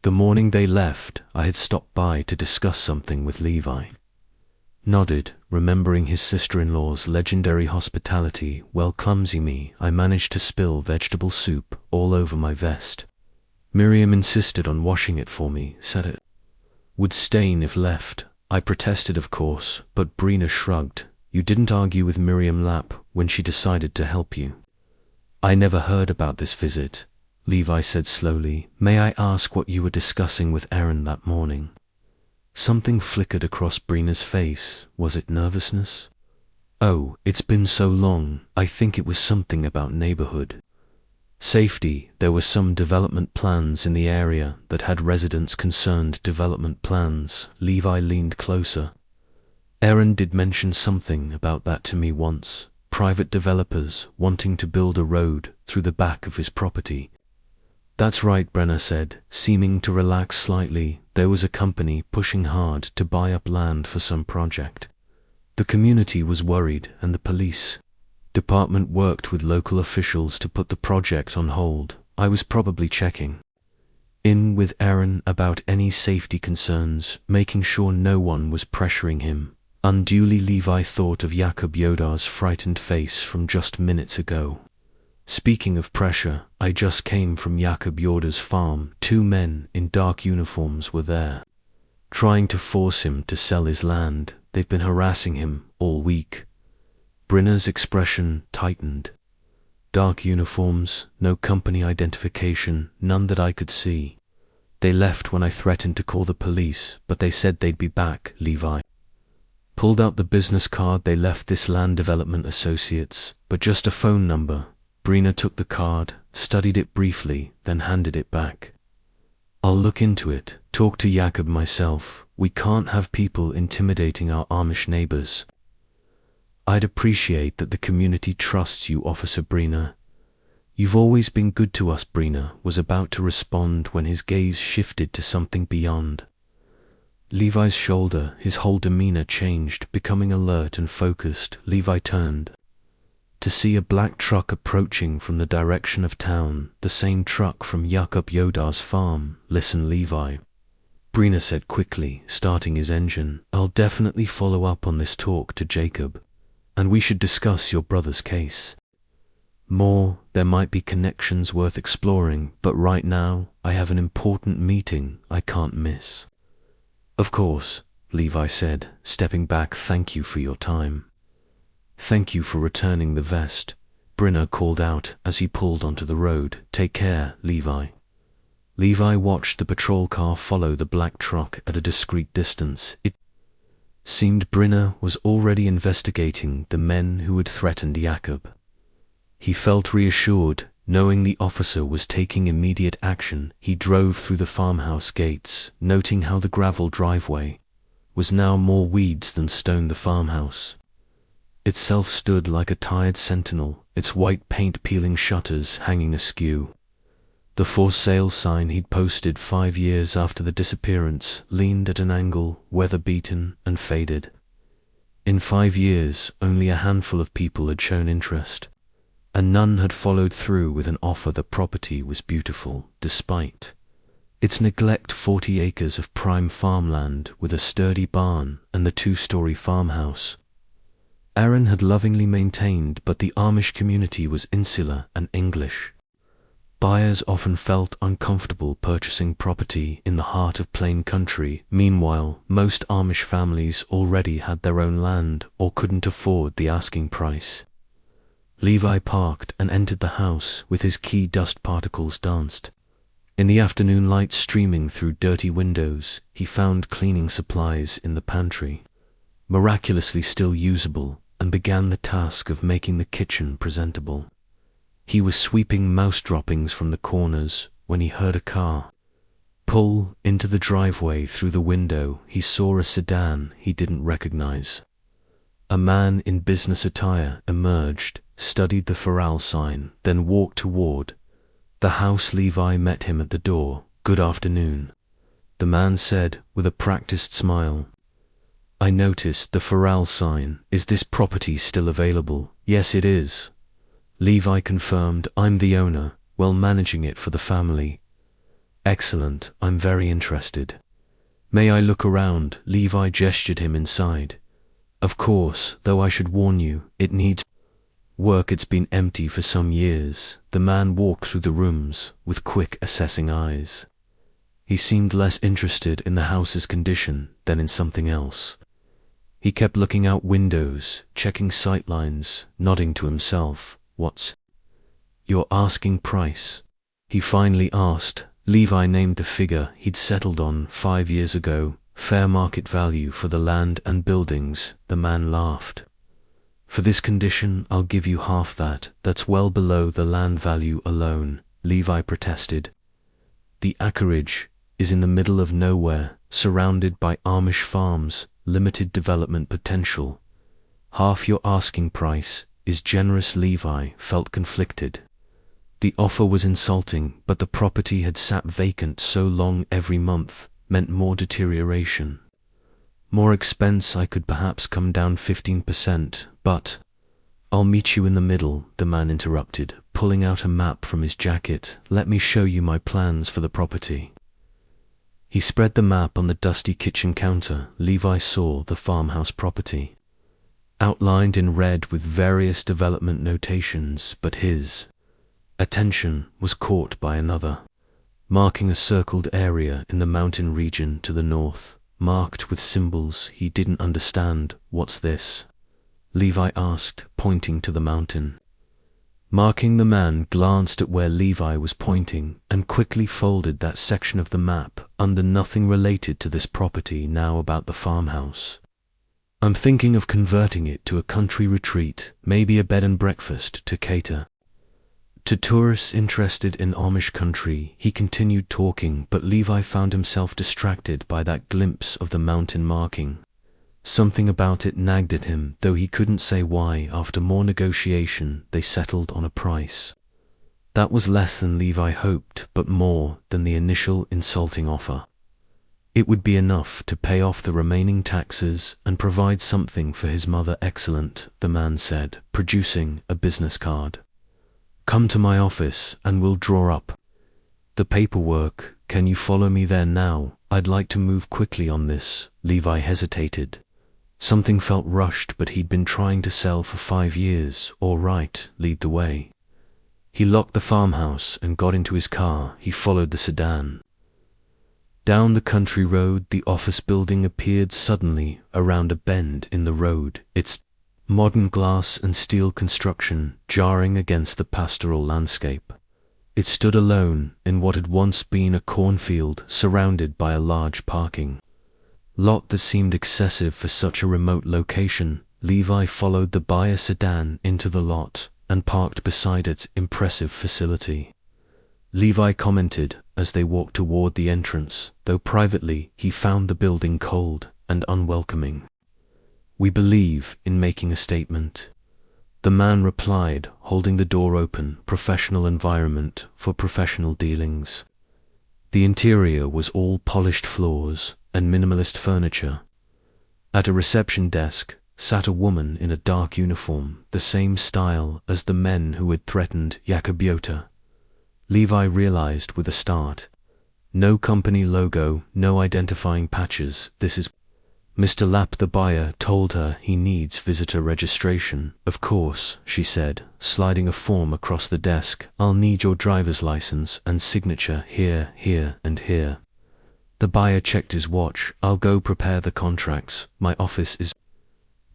The morning they left, I had stopped by to discuss something with Levi. Nodded, remembering his sister-in-law's legendary hospitality. Well, clumsy me, I managed to spill vegetable soup all over my vest. Miriam insisted on washing it for me, said it would stain if left. I protested, of course, but Brina shrugged. You didn't argue with Miriam Lapp when she decided to help you. I never heard about this visit, Levi said slowly. May I ask what you were discussing with Erin that morning? Something flickered across Brina's face. Was it nervousness? Oh, it's been so long. I think it was something about neighborhood safety. There were some development plans in the area that had residents concerned. Development plans. Levi leaned closer. Erin did mention something about that to me once. Private developers wanting to build a road through the back of his property. That's right, Brenner said, seeming to relax slightly. There was a company pushing hard to buy up land for some project. The community was worried, and the police department worked with local officials to put the project on hold. I was probably checking in with Erin about any safety concerns, making sure no one was pressuring him unduly. Levi thought of Jakob Yodar's frightened face from just minutes ago. Speaking of pressure, I just came from Jakob Yodar's farm. 2 men in dark uniforms were there, trying to force him to sell his land. They've been harassing him all week. Brinner's expression tightened. Dark uniforms, no company identification, none that I could see. They left when I threatened to call the police, but they said they'd be back. Levi pulled out the business card. They left this Land Development Associates, but just a phone number. Brina took the card, studied it briefly, then handed it back. I'll look into it, talk to Jakob myself. We can't have people intimidating our Amish neighbors. I'd appreciate that the community trusts you, Officer Brina. You've always been good to us. Brina was about to respond when his gaze shifted to something beyond Levi's shoulder. His whole demeanor changed, becoming alert and focused. Levi turned to see a black truck approaching from the direction of town, the same truck from Jakob Yodar's farm. Listen, Levi, Brina said quickly, starting his engine. I'll definitely follow up on this talk to Jacob, and we should discuss your brother's case more. There might be connections worth exploring, but right now, I have an important meeting I can't miss. Of course, Levi said, stepping back. Thank you for your time. Thank you for returning the vest, Brina called out as he pulled onto the road. Take care, Levi. Levi watched the patrol car follow the black truck at a discreet distance. It seemed Brina was already investigating the men who had threatened Jakob. He felt reassured, knowing the officer was taking immediate action. He drove through the farmhouse gates, noting how the gravel driveway was now more weeds than stone. The farmhouse itself stood like a tired sentinel, its white paint-peeling shutters hanging askew. The for sale sign he'd posted 5 years after the disappearance leaned at an angle, weather-beaten and faded. In 5 years, only a handful of people had shown interest, and none had followed through with an offer. The property was beautiful, despite its neglect. 40 acres of prime farmland with a sturdy barn and the 2-story farmhouse Erin had lovingly maintained, but the Amish community was insular and English. Buyers often felt uncomfortable purchasing property in the heart of plain country. Meanwhile, most Amish families already had their own land or couldn't afford the asking price. Levi parked and entered the house with his key. Dust particles danced in the afternoon light streaming through dirty windows. He found cleaning supplies in the pantry, miraculously still usable, and began the task of making the kitchen presentable. He was sweeping mouse droppings from the corners when he heard a car pull into the driveway. Through the window, he saw a sedan he didn't recognize. A man in business attire emerged, studied the Farrell sign, then walked toward the house. Levi met him at the door. Good afternoon, the man said with a practiced smile. I noticed the Farrell sign. Is this property still available? Yes, it is, Levi confirmed. I'm the owner, well, managing it for the family. Excellent, I'm very interested. May I look around? Levi gestured him inside. Of course, though I should warn you, it needs work. It's been empty for some years. The man walked through the rooms with quick, assessing eyes. He seemed less interested in the house's condition than in something else. He kept looking out windows, checking sightlines, nodding to himself. What's your asking price? He finally asked. Levi named the figure he'd settled on 5 years ago, fair market value for the land and buildings. The man laughed. For this condition, I'll give you half that. That's well below the land value alone, Levi protested. The acreage is in the middle of nowhere, surrounded by Amish farms, limited development potential. Half your asking price is generous. Levi felt conflicted. The offer was insulting, but the property had sat vacant so long. Every month meant more deterioration. More expense. I could perhaps come down 15%, but I'll meet you in the middle, the man interrupted, pulling out a map from his jacket. Let me show you my plans for the property. He spread the map on the dusty kitchen counter. Levi saw the farmhouse property, outlined in red with various development notations, but his attention was caught by another, marking a circled area in the mountain region to the north, marked with symbols he didn't understand. What's this? Levi asked, pointing to the mountain. Marking the man glanced at where Levi was pointing and quickly folded that section of the map under. Nothing related to this property now. About the farmhouse. I'm thinking of converting it to a country retreat, maybe a bed and breakfast to cater to tourists interested in Amish country. He continued talking, but Levi found himself distracted by that glimpse of the mountain marking. Something about it nagged at him, though he couldn't say why. After more negotiation, they settled on a price that was less than Levi hoped, but more than the initial insulting offer. It would be enough to pay off the remaining taxes and provide something for his mother. Excellent, the man said, producing a business card. Come to my office and we'll draw up the paperwork. Can you follow me there now? I'd like to move quickly on this. Levi hesitated. Something felt rushed, but he'd been trying to sell for 5 years. All right, lead the way. He locked the farmhouse and got into his car. He followed the sedan down the country road. The office building appeared suddenly around a bend in the road, its modern glass and steel construction jarring against the pastoral landscape. It stood alone in what had once been a cornfield, surrounded by a large parking lot that seemed excessive for such a remote location. Levi followed the buyer sedan into the lot and parked beside its impressive facility. Levi commented as they walked toward the entrance, though privately he found the building cold and unwelcoming. We believe in making a statement, the man replied, holding the door open. Professional environment for professional dealings. The interior was all polished floors and minimalist furniture. At a reception desk sat a woman in a dark uniform, the same style as the men who had threatened Yakobiota. Levi realized with a start. No company logo, no identifying patches. This is Mr. Lapp. The buyer told her he needs visitor registration. Of course, she said, sliding a form across the desk. I'll need your driver's license and signature here, here, and here. The buyer checked his watch. I'll go prepare the contracts. My office is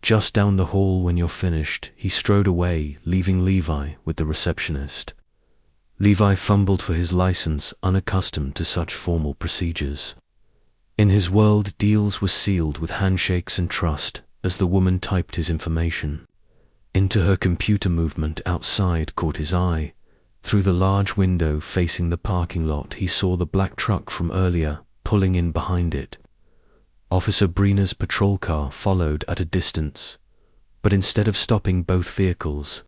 just down the hall when you're finished. He strode away, leaving Levi with the receptionist. Levi fumbled for his license, unaccustomed to such formal procedures. In his world, deals were sealed with handshakes and trust. As the woman typed his information into her computer, movement outside caught his eye. Through the large window facing the parking lot, he saw the black truck from earlier pulling in behind it. Officer Brina's patrol car followed at a distance, but instead of stopping, both vehicles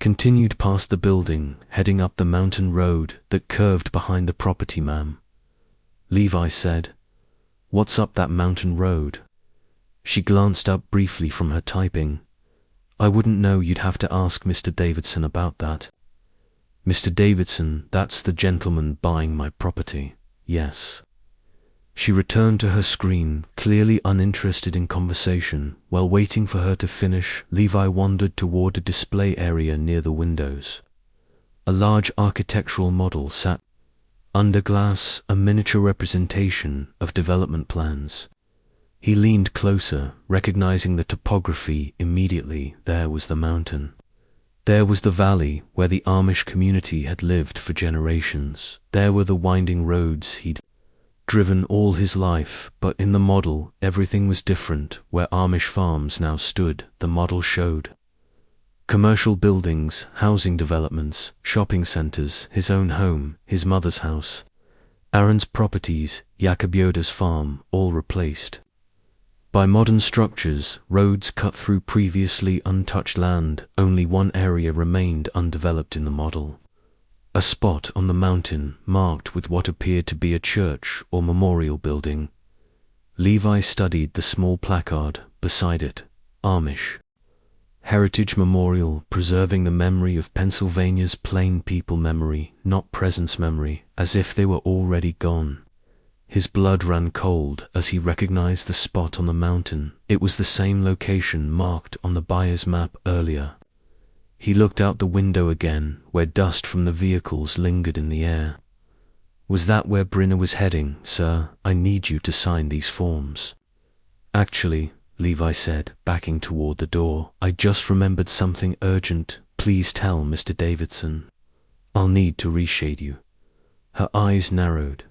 continued past the building, heading up the mountain road that curved behind the property. Ma'am, Levi said. What's up that mountain road? She glanced up briefly from her typing. I wouldn't know. You'd have to ask Mr. Davidson about that. Mr. Davidson, that's the gentleman buying my property. Yes. She returned to her screen, clearly uninterested in conversation. While waiting for her to finish, Levi wandered toward a display area near the windows. A large architectural model sat under glass, a miniature representation of development plans. He leaned closer, recognizing the topography immediately. There was the mountain. There was the valley where the Amish community had lived for generations. There were the winding roads he'd driven all his life, but in the model, everything was different. Where Amish farms now stood, the model showed commercial buildings, housing developments, shopping centers, his own home, his mother's house, Aaron's properties, Yakobioda's farm, all replaced by modern structures. Roads cut through previously untouched land. Only one area remained undeveloped in the model. A spot on the mountain marked with what appeared to be a church or memorial building. Levi studied the small placard beside it. Amish Heritage Memorial, preserving the memory of Pennsylvania's plain people memory, not presence memory, as if they were already gone. His blood ran cold as he recognized the spot on the mountain. It was the same location marked on the buyer's map earlier. He looked out the window again, where dust from the vehicles lingered in the air. Was that where Brynner was heading? Sir, I need you to sign these forms. Actually, Levi said, backing toward the door, I just remembered something urgent. Please tell Mr. Davidson. I'll need to reshade you. Her eyes narrowed.